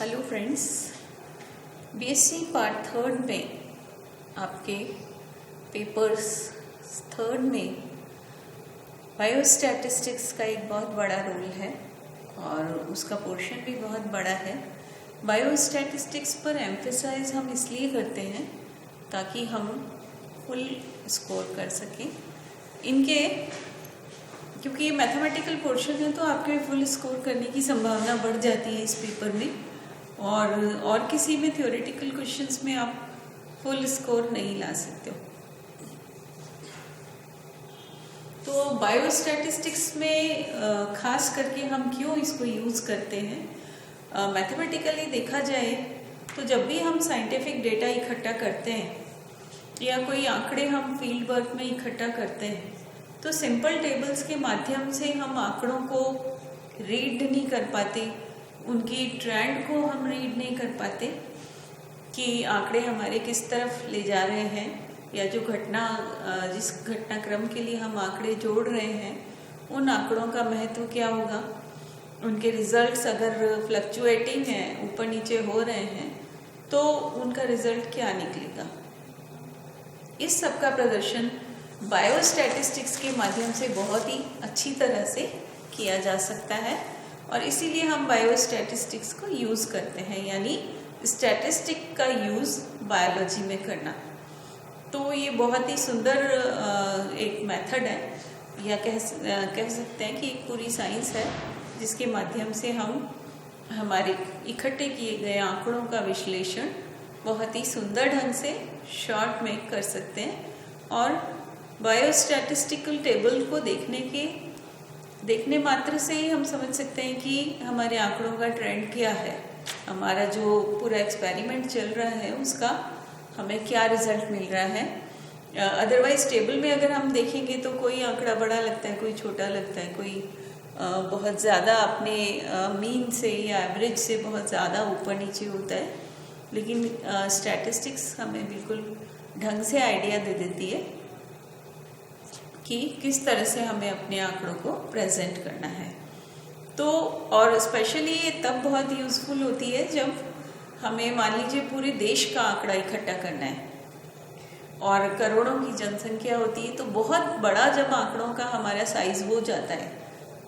Hello friends, BSc part third में आपके papers third में बायोस्टैटिस्टिक्स का एक बहुत बड़ा रोल है और उसका पोर्शन भी बहुत बड़ा है। बायोस्टैटिस्टिक्स पर एम्फेसाइज हम इसलिए करते हैं ताकि हम फुल स्कोर कर सकें इनके, क्योंकि ये मैथमेटिकल पोर्शन है तो आपके फुल स्कोर करने की संभावना बढ़ जाती है इस पेपर में, और किसी में थ्योरेटिकल क्वेश्चंस में आप फुल स्कोर नहीं ला सकते हो। तो बायोस्टैटिस्टिक्स में खास करके हम क्यों इसको यूज़ करते हैं, मैथमेटिकली देखा जाए तो जब भी हम साइंटिफिक डेटा इकट्ठा करते हैं या कोई आंकड़े हम फील्ड वर्क में इकट्ठा करते हैं तो सिंपल टेबल्स के माध्यम से हम आंकड़ों को रीड नहीं कर पाते, उनकी ट्रेंड को हम रीड नहीं कर पाते कि आंकड़े हमारे किस तरफ ले जा रहे हैं, या जो जिस घटनाक्रम के लिए हम आंकड़े जोड़ रहे हैं उन आंकड़ों का महत्व क्या होगा, उनके रिजल्ट्स अगर फ्लक्चुएटिंग हैं, ऊपर नीचे हो रहे हैं तो उनका रिजल्ट क्या निकलेगा। इस सब का प्रदर्शन बायोस्टैटिस्टिक्स के माध्यम से बहुत ही अच्छी तरह से किया जा सकता है और इसीलिए हम बायोस्टैटिस्टिक्स को यूज़ करते हैं, यानी स्टैटिस्टिक का यूज़ बायोलॉजी में करना। तो ये बहुत ही सुंदर एक मेथड है, या कह सकते हैं कि एक पूरी साइंस है जिसके माध्यम से हम हमारे इकट्ठे किए गए आंकड़ों का विश्लेषण बहुत ही सुंदर ढंग से शॉर्ट में कर सकते हैं और बायोस्टैटिस्टिकल टेबल को देखने मात्र से ही हम समझ सकते हैं कि हमारे आंकड़ों का ट्रेंड क्या है, हमारा जो पूरा एक्सपेरिमेंट चल रहा है उसका हमें क्या रिजल्ट मिल रहा है। अदरवाइज टेबल में अगर हम देखेंगे तो कोई आंकड़ा बड़ा लगता है, कोई छोटा लगता है, कोई बहुत ज़्यादा अपने मीन से या एवरेज से बहुत ज़्यादा ऊपर नीचे होता है, लेकिन स्टैटिस्टिक्स हमें बिल्कुल ढंग से आइडिया दे देती है कि किस तरह से हमें अपने आंकड़ों को प्रेजेंट करना है। तो और स्पेशली ये तब बहुत यूज़फुल होती है जब हमें मान लीजिए पूरे देश का आंकड़ा इकट्ठा करना है और करोड़ों की जनसंख्या होती है, तो बहुत बड़ा जब आंकड़ों का हमारा साइज हो जाता है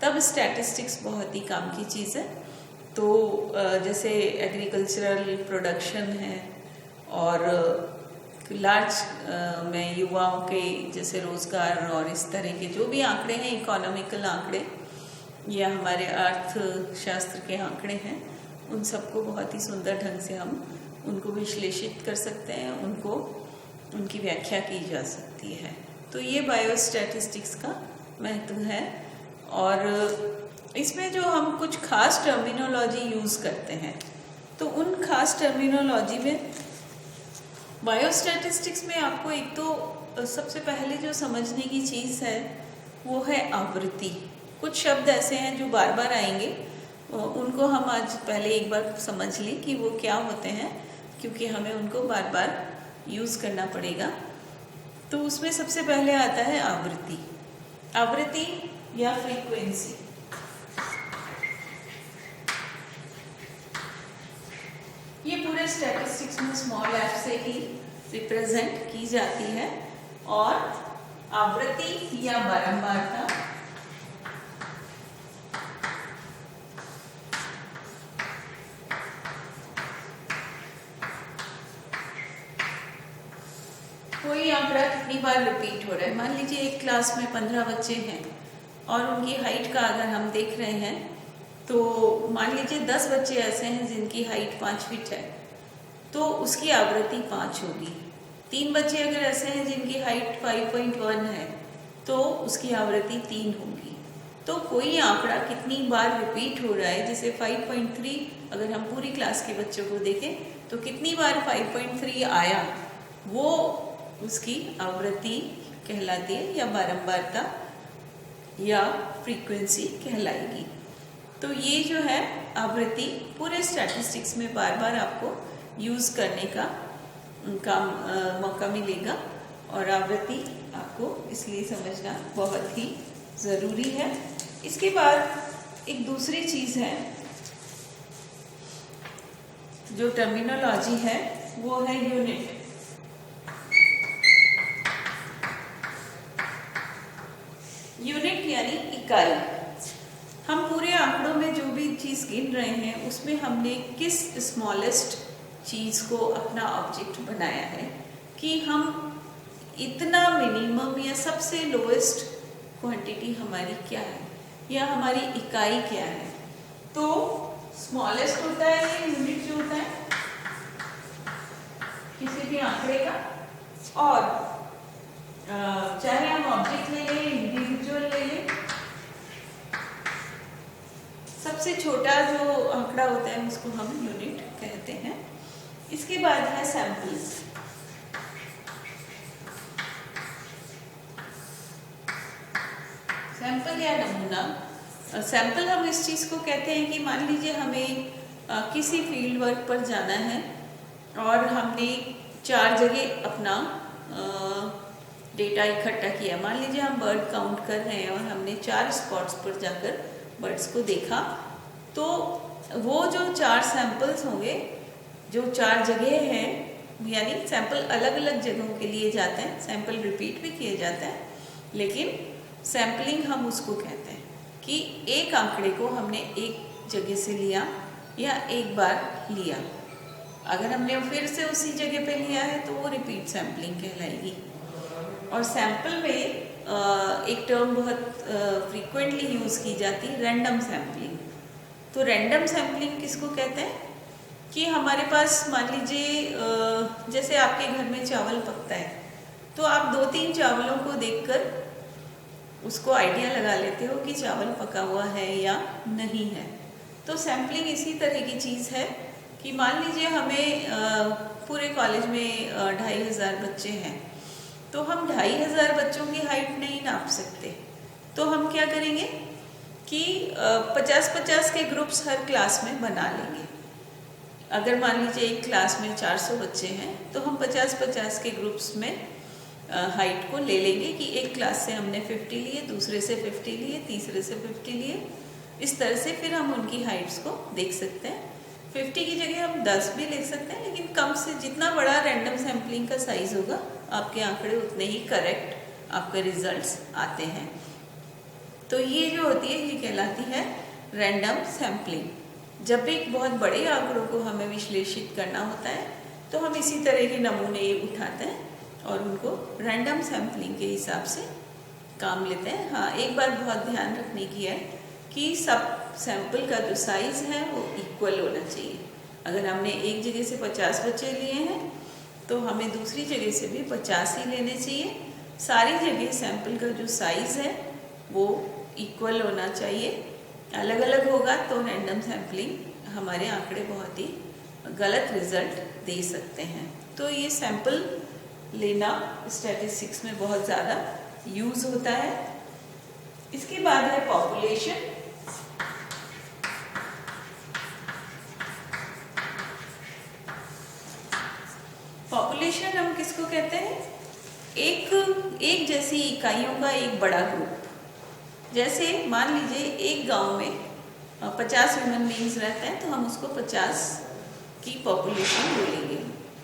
तब स्टैटिस्टिक्स बहुत ही काम की चीज़ है। तो जैसे एग्रीकल्चरल प्रोडक्शन है और लार्ज में युवाओं के जैसे रोज़गार और इस तरह के जो भी आंकड़े हैं, इकोनॉमिकल आंकड़े या हमारे अर्थशास्त्र के आंकड़े हैं, उन सबको बहुत ही सुंदर ढंग से हम उनको विश्लेषित कर सकते हैं, उनकी व्याख्या की जा सकती है। तो ये बायोस्टैटिस्टिक्स का महत्व है और इसमें जो हम कुछ खास टर्मिनोलॉजी यूज़ करते हैं तो उन खास टर्मिनोलॉजी में बायोस्टैटिस्टिक्स में आपको एक तो सबसे पहले जो समझने की चीज़ है वो है आवृत्ति। कुछ शब्द ऐसे हैं जो बार बार आएंगे, उनको हम आज पहले एक बार समझ लें कि वो क्या होते हैं, क्योंकि हमें उनको बार बार यूज़ करना पड़ेगा। तो उसमें सबसे पहले आता है आवृत्ति। आवृत्ति या फ्रीक्वेंसी। ये पूरे स्टैटिस्टिक्स में स्मॉल एफ से ही रिप्रेजेंट की जाती है और आवृत्ति या बारंबारता कोई आंकड़ा कितनी बार रिपीट हो रहा है। मान लीजिए एक क्लास में 15 बच्चे हैं और उनकी हाइट का अगर हम देख रहे हैं तो मान लीजिए 10 बच्चे ऐसे हैं जिनकी हाइट 5 फीट है तो उसकी आवृत्ति 5 होगी। 3 बच्चे अगर ऐसे हैं जिनकी हाइट 5.1 है तो उसकी आवृत्ति 3 होगी। तो कोई आंकड़ा कितनी बार रिपीट हो रहा है, जैसे 5.3 अगर हम पूरी क्लास के बच्चों को देखें तो कितनी बार 5.3 आया, वो उसकी आवृत्ति कहलाती है या बारंबारता या फ्रीक्वेंसी कहलाएगी। तो ये जो है आवृत्ति पूरे स्टैटिस्टिक्स में बार बार आपको यूज़ करने का मौका मिलेगा और आवृत्ति आपको इसलिए समझना बहुत ही ज़रूरी है। इसके बाद एक दूसरी चीज़ है जो टर्मिनोलॉजी है वो है यूनिट। यूनिट यानी इकाई। हम पूरे आंकड़ों में जो भी चीज़ गिन रहे हैं उसमें हमने किस स्मॉलेस्ट चीज़ को अपना ऑब्जेक्ट बनाया है कि हम इतना मिनिमम या सबसे लोएस्ट क्वांटिटी हमारी क्या है या हमारी इकाई क्या है। तो स्मॉलेस्ट होता है ये यूनिट जो होता है किसी भी आंकड़े का, और चाहे हम ऑब्जेक्ट ले लें, इंडिविजुअल ले लें, सबसे छोटा जो आंकड़ा होता है उसको हम यूनिट कहते हैं। इसके बाद है सैंपल्स। सैंपल या नमूना। सैंपल हम इस चीज़ को कहते हैं कि मान लीजिए हमें किसी फील्ड वर्क पर जाना है और हमने 4 जगह अपना डेटा इकट्ठा किया। मान लीजिए हम बर्ड काउंट कर रहे हैं और हमने 4 स्पॉट्स पर जाकर बर्ड्स को देखा, तो वो जो 4 सैंपल्स होंगे, जो 4 जगह हैं, यानी सैंपल अलग अलग जगहों के लिए जाते हैं, सैंपल रिपीट भी किए जाते हैं, लेकिन सैम्पलिंग हम उसको कहते हैं कि एक आंकड़े को हमने एक जगह से लिया या एक बार लिया। अगर हमने फिर से उसी जगह पे लिया है तो वो रिपीट सैम्पलिंग कहलाएगी। और सैंपल में एक टर्म बहुत फ्रीक्वेंटली यूज़ की जाती है, रैंडम सैम्पलिंग। तो रैंडम सैम्पलिंग किसको कहते हैं कि हमारे पास मान लीजिए जैसे आपके घर में चावल पकता है, तो आप 2-3 चावलों को देखकर उसको आइडिया लगा लेते हो कि चावल पका हुआ है या नहीं है। तो सैम्पलिंग इसी तरह की चीज़ है कि मान लीजिए हमें पूरे कॉलेज में 2500 बच्चे हैं, तो हम 2500 बच्चों की हाइट नहीं नाप सकते। तो हम क्या करेंगे कि 50-50 के ग्रुप्स हर क्लास में बना लेंगे। अगर मान लीजिए एक क्लास में 400 बच्चे हैं तो हम 50-50 के ग्रुप्स में हाइट को ले लेंगे कि एक क्लास से हमने 50 लिए, दूसरे से 50 लिए, तीसरे से 50 लिए। इस तरह से फिर हम उनकी हाइट्स को देख सकते हैं। 50 की जगह हम 10 भी ले सकते हैं, लेकिन कम से जितना बड़ा रैंडम सैम्पलिंग का साइज होगा आपके आंकड़े उतने ही करेक्ट आपके रिजल्ट्स आते हैं। तो ये जो होती है ये कहलाती है रैंडम सैम्पलिंग। जब भी बहुत बड़े आंकड़ों को हमें विश्लेषित करना होता है तो हम इसी तरह के नमूने उठाते हैं और उनको रैंडम सैम्पलिंग के हिसाब से काम लेते हैं। हाँ, एक बात बहुत ध्यान रखने की है कि सब सैंपल का जो साइज़ है वो इक्वल होना चाहिए। अगर हमने एक जगह से 50 बच्चे लिए हैं तो हमें दूसरी जगह से भी 50 ही लेने चाहिए। सारी जगह सैंपल का जो साइज़ है वो इक्वल होना चाहिए। अलग अलग होगा तो रैंडम सैम्पलिंग हमारे आंकड़े बहुत ही गलत रिजल्ट दे सकते हैं। तो ये सैंपल लेना स्टैटिस्टिक्स में बहुत ज़्यादा यूज़ होता है। इसके बाद है पॉपुलेशन। पॉपुलेशन हम किसको कहते हैं? एक जैसी इकाइयों का एक बड़ा ग्रुप। जैसे मान लीजिए एक गांव में 50 ह्यूमन बींग्स रहते हैं तो हम उसको 50 की पॉपुलेशन बोलेंगे।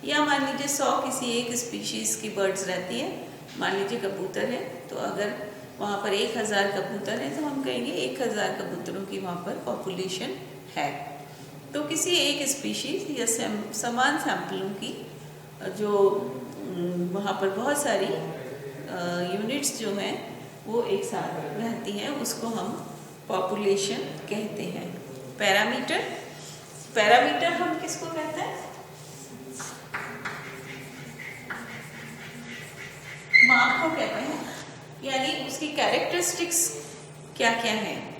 या मान लीजिए 100 किसी एक स्पीशीज़ की बर्ड्स रहती है, मान लीजिए कबूतर है, तो अगर वहाँ पर 1000 कबूतर हैं तो हम कहेंगे 1000 कबूतरों की वहाँ पर पॉपुलेशन है। तो किसी एक स्पीशीज़ या समान सैंपलों की जो वहाँ पर बहुत सारी यूनिट्स जो हैं वो एक साथ रहती हैं, उसको हम पॉपुलेशन कहते हैं। पैरामीटर हम किसको कहते हैं? माप को कहते हैं, यानी उसकी कैरेक्टरिस्टिक्स क्या क्या हैं,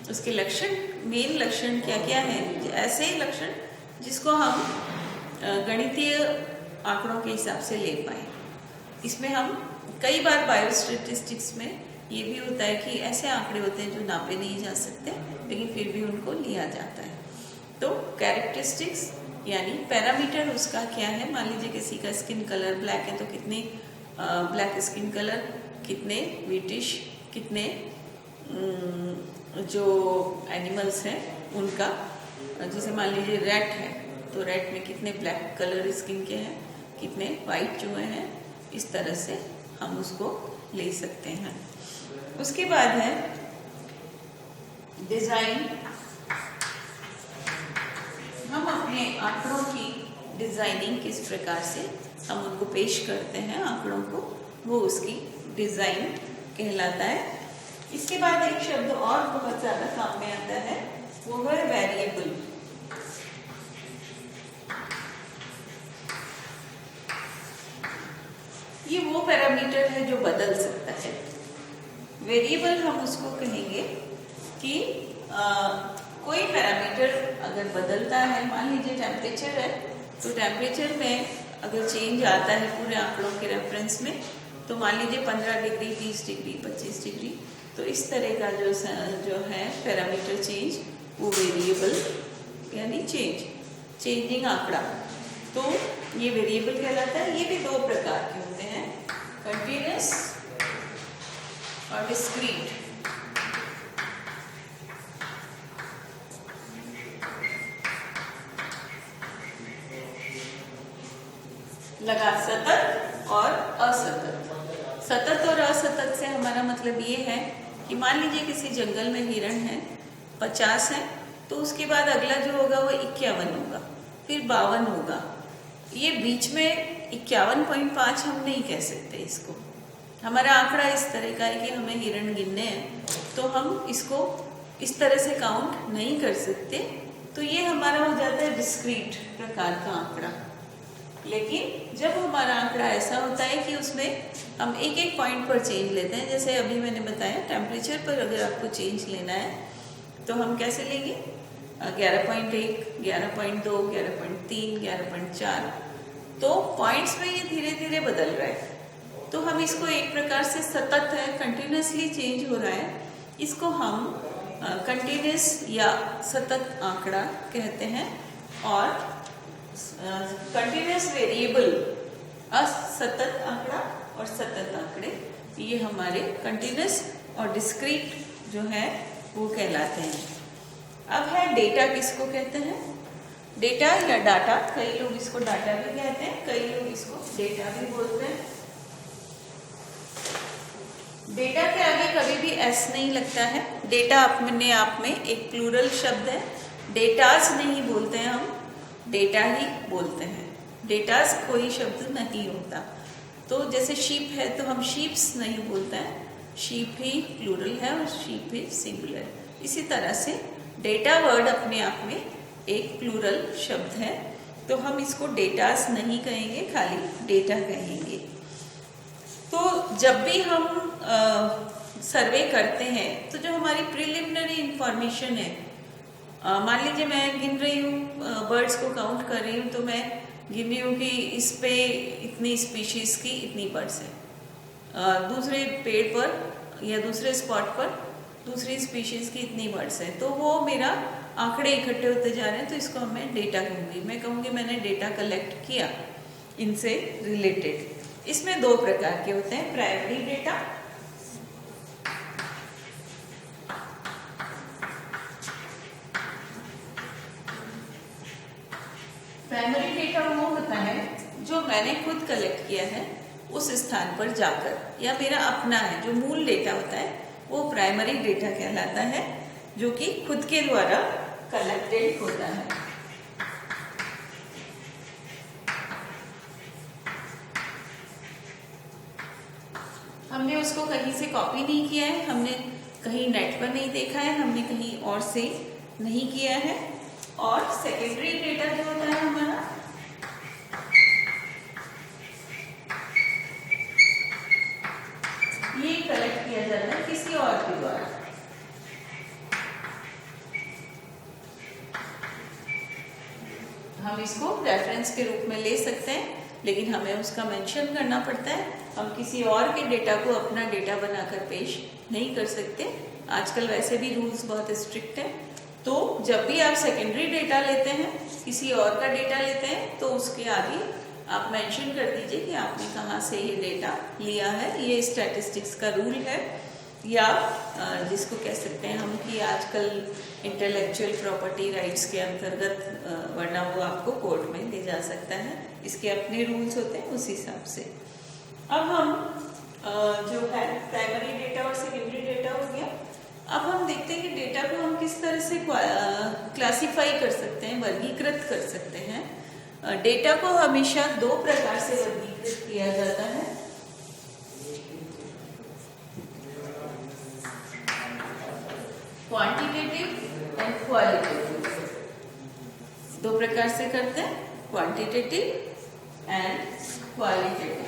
उसके लक्षण, मेन लक्षण क्या क्या हैं, ऐसे लक्षण जिसको हम गणितीय आंकड़ों के हिसाब से ले पाए। इसमें हम कई बार बायोस्टैटिस्टिक्स में ये भी होता है कि ऐसे आंकड़े होते हैं जो नापे नहीं जा सकते लेकिन फिर भी उनको लिया जाता है। तो कैरेक्टरिस्टिक्स यानी पैरामीटर उसका क्या है। मान लीजिए किसी का स्किन कलर ब्लैक है तो कितने ब्लैक स्किन कलर, कितने ब्रिटिश, कितने जो एनिमल्स हैं उनका, जैसे मान लीजिए रैट है तो रेड में कितने ब्लैक कलर स्किन के हैं, कितने वाइट चूहे हैं, इस तरह से हम उसको ले सकते हैं। उसके बाद है डिज़ाइन। हम अपने आंकड़ों की डिज़ाइनिंग किस प्रकार से हम उनको पेश करते हैं आंकड़ों को, वो उसकी डिज़ाइन कहलाता है। इसके बाद एक शब्द और बहुत ज़्यादा काम में आता है, वो है वेरिएबल। ये वो पैरामीटर है जो बदल सकता है। वेरिएबल हम उसको कहेंगे कि कोई पैरामीटर अगर बदलता है, मान लीजिए टेम्परेचर है, तो टेम्परेचर में अगर चेंज आता है पूरे आंकड़ों के रेफरेंस में, तो मान लीजिए 15 डिग्री, 30 डिग्री, 25 डिग्री, तो इस तरह का जो है पैरामीटर चेंज, वो वेरिएबल यानी चेंजिंग आंकड़ा, तो ये वेरिएबल कहलाता है। ये भी दो प्रकार के होते हैं, कंटिन्यूअस और डिस्क्रीट। लगा सतत और असतत। सतत और असतत से हमारा मतलब ये है कि मान लीजिए किसी जंगल में हिरण है, 50 है, तो उसके बाद अगला जो होगा वो 51 होगा, फिर 52 होगा। ये बीच में 51.5 हम नहीं कह सकते इसको। हमारा आंकड़ा इस तरह का है कि हमें हिरण गिनने हैं, तो हम इसको इस तरह से काउंट नहीं कर सकते, तो ये हमारा हो जाता है डिस्क्रीट प्रकार का आंकड़ा। लेकिन जब हमारा आंकड़ा ऐसा होता है कि उसमें हम एक एक पॉइंट पर चेंज लेते हैं, जैसे अभी मैंने बताया टेम्परेचर पर अगर आपको चेंज लेना है तो हम कैसे लेंगे, 11.1, 11.2, 11.3, 11.4, तो पॉइंट्स में ये धीरे धीरे बदल रहा है, तो हम इसको एक प्रकार से सतत है, कंटिन्यूसली चेंज हो रहा है, इसको हम कंटिन्यूस या सतत आंकड़ा कहते हैं। और कंटिन्यूस वेरिएबल, असतत आंकड़ा और सतत आंकड़े, ये हमारे कंटिन्यूस और डिस्क्रीट जो है वो कहलाते हैं। अब है डेटा, किसको कहते हैं, डेटा या डाटा, कई लोग इसको डाटा भी कहते हैं, कई लोग इसको डेटा भी बोलते हैं। डेटा के आगे कभी भी एस नहीं लगता है। डेटा अपने आप में एक प्लूरल शब्द है, डेटाज नहीं बोलते हैं हम, डेटा ही बोलते हैं। डेटाज कोई शब्द नहीं होता। तो जैसे शीप है तो हम शीप्स नहीं बोलते हैं, शीप ही प्लूरल है और शीप ही सिंगुलर। इसी तरह से डेटा वर्ड अपने आप में एक प्लूरल शब्द है, तो हम इसको डेटाज नहीं कहेंगे, खाली डेटा कहेंगे। तो जब भी हम सर्वे करते हैं तो जो हमारी प्रिलिमिनरी इंफॉर्मेशन है, मान लीजिए मैं गिन रही हूँ, बर्ड्स को काउंट कर रही हूँ, तो मैं गिन रही हूँ कि इस पे इतनी स्पीशीज की इतनी बर्ड्स हैं, दूसरे पेड़ पर या दूसरे स्पॉट पर दूसरी स्पीशीज की इतनी बर्ड्स हैं, तो वो मेरा आंकड़े इकट्ठे होते जा रहे हैं, तो इसको मैं डेटा कहूँगी। मैं कहूँगी मैंने डेटा कलेक्ट किया इनसे रिलेटेड। इसमें दो प्रकार के होते हैं, प्राइमरी डेटा, प्राइमरी डेटा वो होता है जो मैंने खुद कलेक्ट किया है उस स्थान पर जाकर, या मेरा अपना है, जो मूल डेटा होता है वो प्राइमरी डेटा कहलाता है, जो कि खुद के द्वारा कलेक्टेड होता है। हमने उसको कहीं से कॉपी नहीं किया है, हमने कहीं नेट पर नहीं देखा है, हमने कहीं और से नहीं किया है। और सेकेंडरी डेटा जो होता है हमारा, ये कलेक्ट किया जाता है किसी और के द्वारा। हम इसको रेफरेंस के रूप में ले सकते हैं, लेकिन हमें उसका मेंशन करना पड़ता है। हम किसी और के डेटा को अपना डेटा बनाकर पेश नहीं कर सकते। आजकल वैसे भी रूल्स बहुत स्ट्रिक्ट हैं। तो जब भी आप सेकेंडरी डेटा लेते हैं, किसी और का डेटा लेते हैं, तो उसके आगे आप मेंशन कर दीजिए कि आपने कहाँ से ये डेटा लिया है। ये स्टैटिस्टिक्स का रूल है। या जिसको कह सकते हैं हम कि आजकल इंटेलेक्चुअल प्रॉपर्टी राइट्स के अंतर्गत, वरना वो आपको कोर्ट में ले जा सकता है। इसके अपने रूल्स होते हैं, उस हिसाब से। अब हम जो है प्राइमरी डेटा और सेकेंडरी डेटा हो गया। अब हम देखते हैं कि डेटा को हम किस तरह से क्लासिफाई कर सकते हैं, वर्गीकृत कर सकते हैं। डेटा को हमेशा दो प्रकार से वर्गीकृत किया जाता है। Quantitative and qualitative. दो प्रकार से करते हैं, quantitative and qualitative.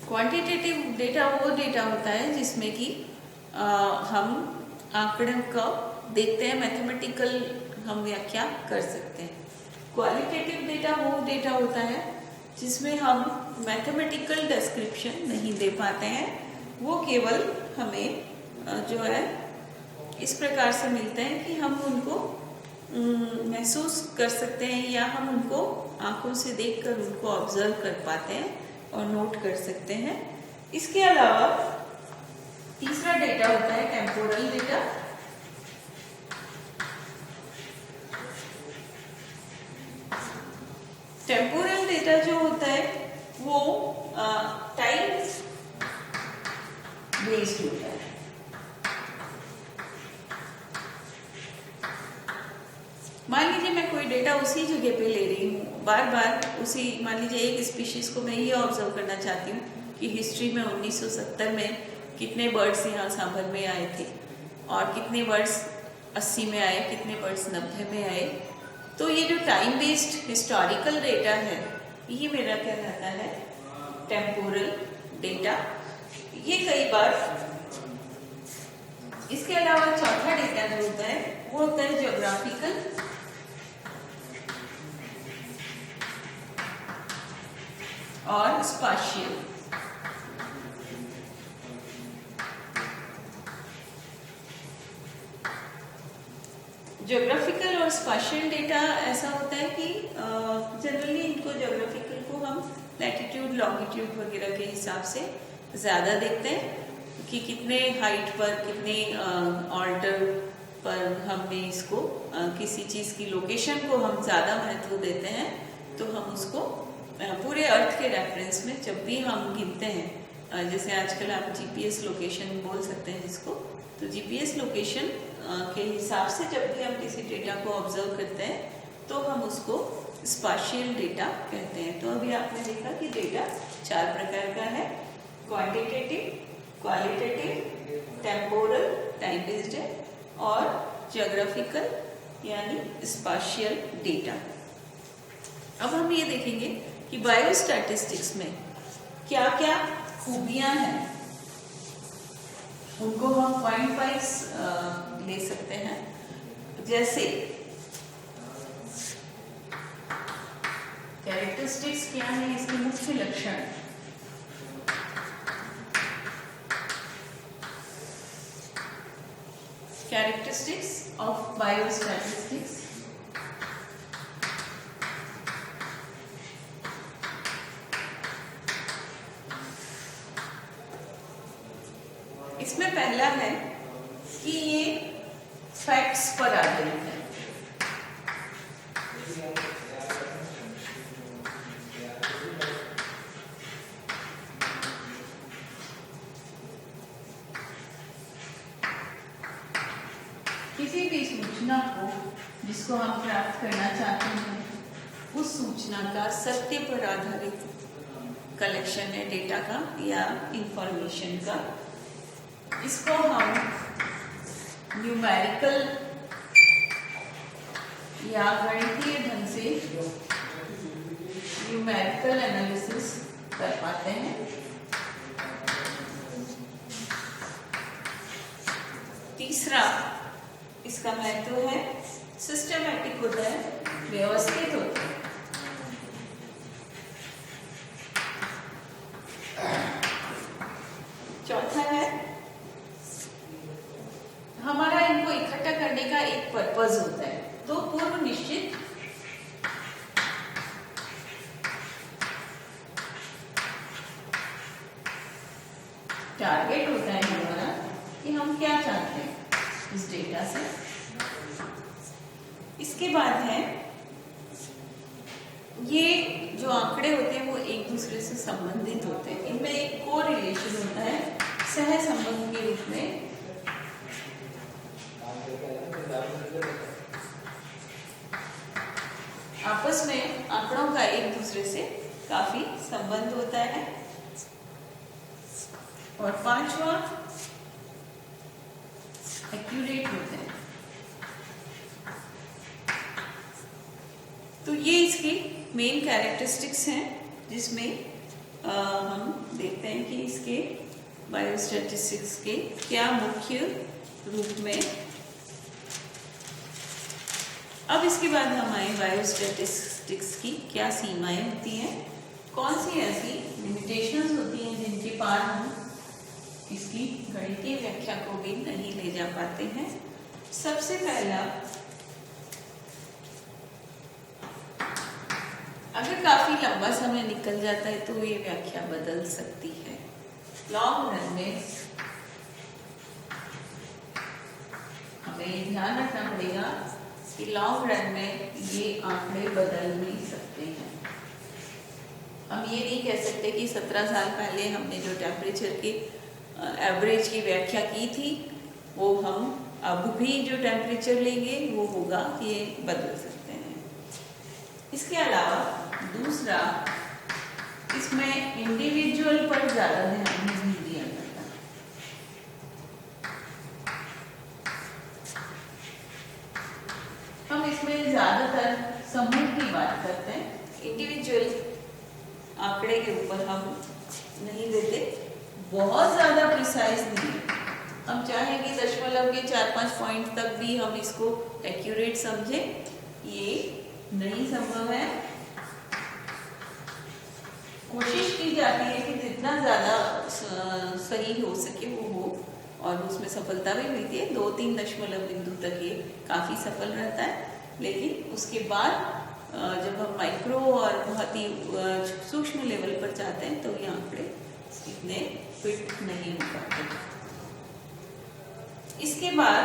Quantitative data वो डेटा होता है जिसमें कि हम आंकड़ों को देखते हैं, मैथमेटिकल हम व्याख्या कर सकते हैं। क्वालिटेटिव डेटा वो डेटा होता है जिसमें हम मैथमेटिकल डिस्क्रिप्शन नहीं दे पाते हैं, वो केवल हमें जो है इस प्रकार से मिलते हैं कि हम उनको महसूस कर सकते हैं या हम उनको आंखों से देखकर उनको ऑब्जर्व कर पाते हैं और नोट कर सकते हैं। इसके अलावा तीसरा डेटा होता है टेम्पोरल डेटा। टेम्पोरल डेटा जो होता है वो टाइम बेस्ड होता है। मान लीजिए मैं कोई डेटा उसी जगह पे ले रही हूँ, बार बार उसी, मान लीजिए एक स्पीशीज को मैं ये ऑब्जर्व करना चाहती हूँ कि हिस्ट्री में 1970 में कितने बर्ड्स यहाँ सांभर में आए थे और कितने बर्ड्स 80 में आए, कितने बर्ड्स 90 में आए। तो ये जो टाइम बेस्ड हिस्टोरिकल डेटा है, ये मेरा क्या कहता है टेम्पोरल डेटा। ये कई बार, इसके अलावा चौथा डेटा जो होता है वो होता है ज्योग्राफिकल और स्पाशियल। ज्योग्राफिकल और स्पाशियल डेटा ऐसा होता है कि जनरली इनको ज्योग्राफिकल को हम लैटिट्यूड लॉन्गिट्यूड वगैरह के हिसाब से ज़्यादा देखते हैं कि कितने हाइट पर, कितने ऑल्टर पर हमने इसको किसी चीज़ की लोकेशन को हम ज़्यादा महत्व देते हैं, तो हम उसको पूरे अर्थ के रेफरेंस में जब भी हम गिनते हैं, जैसे आजकल आप जीपीएस लोकेशन बोल सकते हैं जिसको, तो जीपीएस लोकेशन के हिसाब से जब भी हम किसी डेटा को ऑब्जर्व करते हैं तो हम उसको स्पाशियल डेटा कहते हैं। तो अभी आपने देखा कि डेटा 4 प्रकार का है, quantitative, qualitative, temporal time based है, और ज्योग्राफिकल यानी स्पाशियल डेटा। अब हम ये देखेंगे कि बायोस्टैटिस्टिक्स में क्या क्या खूबियां हैं, उनको हम पॉइंट वाइज ले सकते हैं। जैसे कैरेक्टरिस्टिक्स क्या है, इसके मुख्य लक्षण। Characteristics of biostatistics. इसमें पहला है कि ये फैक्ट्स पर आधारित है। किसी भी सूचना को जिसको हम प्राप्त करना चाहते हैं, उस सूचना का सत्य पर आधारित कलेक्शन है डेटा का या इंफॉर्मेशन का। इसको हम न्यूमेरिकल या गणितीय ढंग से न्यूमेरिकल एनालिसिस कर पाते हैं। तीसरा इसका महत्व है सिस्टमैटिक होता है, व्यवस्थित होता है। पर्पस होता है। तो पूर्व निश्चित टारगेट होता है हमारा कि हम क्या चाहते हैं इस डेटा से। इसके बाद है ये जो आंकड़े होते हैं वो एक दूसरे से संबंधित होते हैं, इनमें एक कोरिलेशन होता है सह संबंध के रूप में। आपस में आंकड़ों का एक दूसरे से काफी संबंध होता है। और पांचवा एक्यूरेट होते हैं। तो ये इसकी मेन कैरेक्टरिस्टिक्स हैं जिसमें हम देखते हैं कि इसके बायोस्टैटिस्टिक्स के क्या मुख्य रूप में। अब इसके बाद हम आए बायोस्टैटिस्टिक्स की क्या सीमाएं होती हैं, कौन सी ऐसी लिमिटेशंस होती हैं जिनके पार हम इसकी गणितीय व्याख्या को भी नहीं ले जा पाते हैं। सबसे पहला, अगर काफी लंबा समय निकल जाता है तो ये व्याख्या बदल सकती है। लॉन्ग रन में हमें ध्यान रखना पड़ेगा कि लॉन्ग रन में ये आंकड़े बदल नहीं सकते हैं। हम ये नहीं कह सकते कि 17 साल पहले हमने जो टेम्परेचर की एवरेज की व्याख्या की थी वो हम अब भी जो टेम्परेचर लेंगे वो होगा, ये बदल सकते हैं। इसके अलावा दूसरा, इसमें इंडिविजुअल पर ज्यादा ध्यान नहीं दिया जाता। हम इसमें ज्यादातर समूह की बात करते हैं, इंडिविजुअल आंकड़े के ऊपर हम नहीं देते। बहुत ज्यादा प्रिसाइज नहीं है, हम चाहें कि दशमलव के 4-5 पॉइंट तक भी हम इसको एक्यूरेट समझें, ये नहीं संभव है। कोशिश की जाती है कि जितना ज्यादा सही हो सके वो हो, और उसमें सफलता भी मिलती है। 2-3 दशमलव बिंदु तक ये काफी सफल रहता है, लेकिन उसके बाद जब हम माइक्रो और बहुत ही सूक्ष्म लेवल पर जाते हैं तो ये आंकड़े इतने फिट नहीं हो पाते। इसके बाद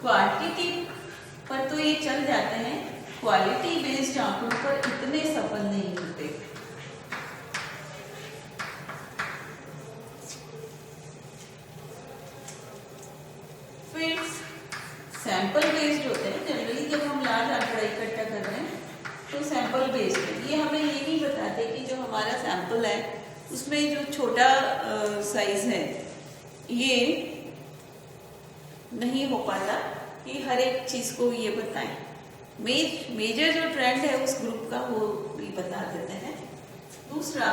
क्वांटिटी पर तो ये चल जाते हैं, क्वालिटी बेस्ड आंकड़ों पर इतने सफल नहीं होते। फिर सैंपल बेस्ड होते हैं। जनरली जब हम लार्ज आंकड़ा इकट्ठा कर रहे हैं तो सैंपल बेस्ड है। ये हमें ये नहीं बताते कि जो हमारा सैंपल है उसमें जो छोटा साइज है ये नहीं हो पाता कि हर एक चीज को ये बताएं। मेजर जो ट्रेंड है उस ग्रुप का वो भी बता देते हैं। दूसरा,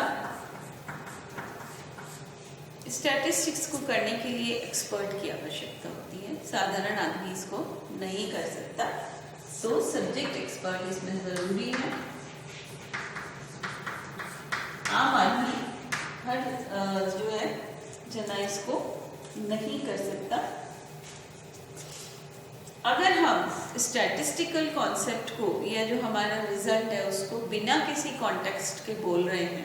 स्टैटिस्टिक्स को करने के लिए एक्सपर्ट की आवश्यकता होती है, साधारण आदमी इसको नहीं कर सकता, तो सब्जेक्ट एक्सपर्ट इसमें जरूरी है। आम आदमी हर जो है जना इसको नहीं कर सकता। अगर हम स्टैटिस्टिकल कॉन्सेप्ट को या जो हमारा रिजल्ट है उसको बिना किसी कॉन्टेक्स्ट के बोल रहे हैं,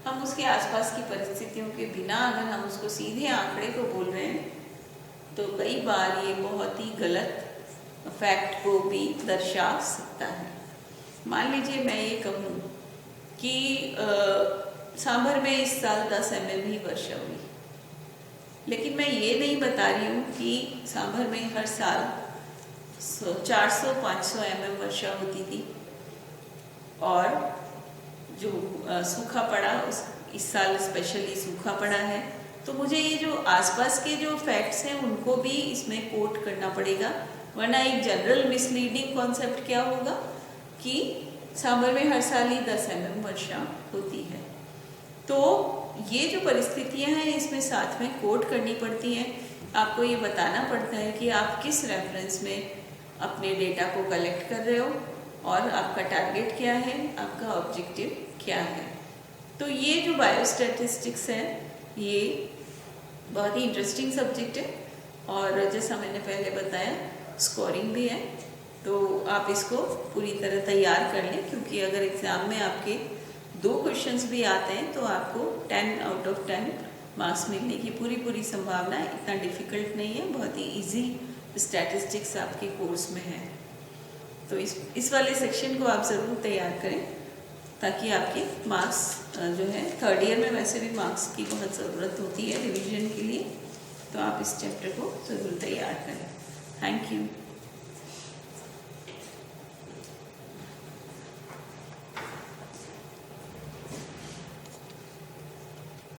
हम उसके आसपास की परिस्थितियों के बिना अगर हम उसको सीधे आंकड़े को बोल रहे हैं तो कई बार ये बहुत ही गलत फैक्ट को भी दर्शा सकता है। मान लीजिए मैं ये कहूँ कि सांभर में इस साल 10 mm ही वर्षा हुई, लेकिन मैं ये नहीं बता रही हूँ कि सांभर में हर साल 400-500 mm वर्षा होती थी और जो सूखा पड़ा इस साल स्पेशली सूखा पड़ा है। तो मुझे ये जो आसपास के जो फैक्ट्स हैं उनको भी इसमें कोट करना पड़ेगा, वरना एक जनरल मिसलीडिंग कॉन्सेप्ट क्या होगा कि सांभर में हर साल ही 10 mm वर्षा होती है। तो ये जो परिस्थितियां हैं इसमें साथ में कोट करनी पड़ती हैं। आपको ये बताना पड़ता है कि आप किस रेफरेंस में अपने डेटा को कलेक्ट कर रहे हो और आपका टारगेट क्या है, आपका ऑब्जेक्टिव क्या है। तो ये जो बायोस्टैटिस्टिक्स है ये बहुत ही इंटरेस्टिंग सब्जेक्ट है और जैसा मैंने पहले बताया स्कोरिंग भी है। तो आप इसको पूरी तरह तैयार कर लें, क्योंकि अगर एग्ज़ाम में आपके 2 क्वेश्चंस भी आते हैं तो आपको 10 आउट ऑफ 10 मार्क्स मिलने की पूरी संभावना है। इतना डिफ़िकल्ट नहीं है, बहुत ही इजी स्टैटिस्टिक्स आपके कोर्स में है। तो इस वाले सेक्शन को आप ज़रूर तैयार करें, ताकि आपके मार्क्स जो है 3rd ईयर में वैसे भी मार्क्स की बहुत ज़रूरत होती है रिवीजन के लिए, तो आप इस चैप्टर को ज़रूर तैयार करें। Thank you.